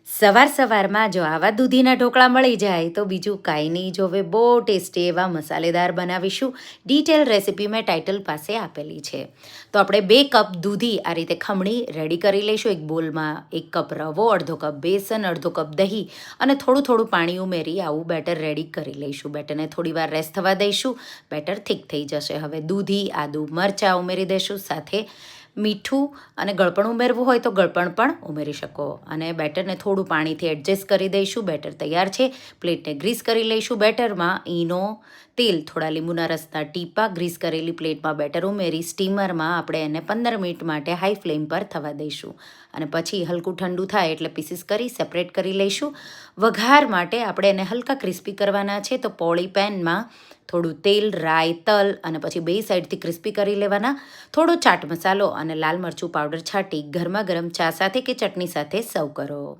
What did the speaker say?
સવારમાં જો આવા દૂધીના ઢોકળા મળી જાય તો બીજું કાંઈ નહીં જોવે. બહુ ટેસ્ટી એવા મસાલેદાર બનાવીશું. ડિટેલ રેસીપી મેં ટાઇટલ પાસે આપેલી છે. તો આપણે 2 કપ દૂધી આ રીતે ખમણી રેડી કરી લઈશું. એક બોલમાં 1 કપ રવો, અડધો કપ બેસન, અડધો કપ દહીં અને થોડું પાણી ઉમેરી આવું બેટર રેડી કરી લઈશું. બેટરને થોડીવાર રેસ્ટ થવા દઈશું. બેટર થીક થઈ જશે. હવે દૂધી, આદુ, મરચાં ઉમેરી દઈશું. સાથે મીઠું અને ગળપણ ઉમેરવું હોય તો ગળપણ પણ ઉમેરી શકો. અને બેટરને થોડું પાણીથી એડજસ્ટ કરી દઈશું. બેટર તૈયાર છે. પ્લેટને ગ્રીસ કરી લઈશું. બેટરમાં ઈનો, તેલ, થોડા લીંબુના રસના ટીપા, ગ્રીસ કરેલી પ્લેટમાં બેટર ઉમેરી સ્ટીમરમાં આપણે એને 15 મિનિટ માટે હાઈ ફ્લેમ પર થવા દઈશું. અને પછી હલકું ઠંડુ થાય એટલે પીસીસ કરી સેપરેટ કરી લઈશું. વઘાર માટે આપણે એને હલકા ક્રિસ્પી કરવાના છે. તો પોળી પેનમાં થોડું તેલ, રાઈ, તલ અને પછી 2 સાઈડથી ક્રિસ્પી કરી લેવાના. થોડો ચાટ મસાલો અને લાલ મરચું પાવડર છાંટી ગરમા ગરમ ચા સાથે કે ચટણી સાથે સર્વ કરો.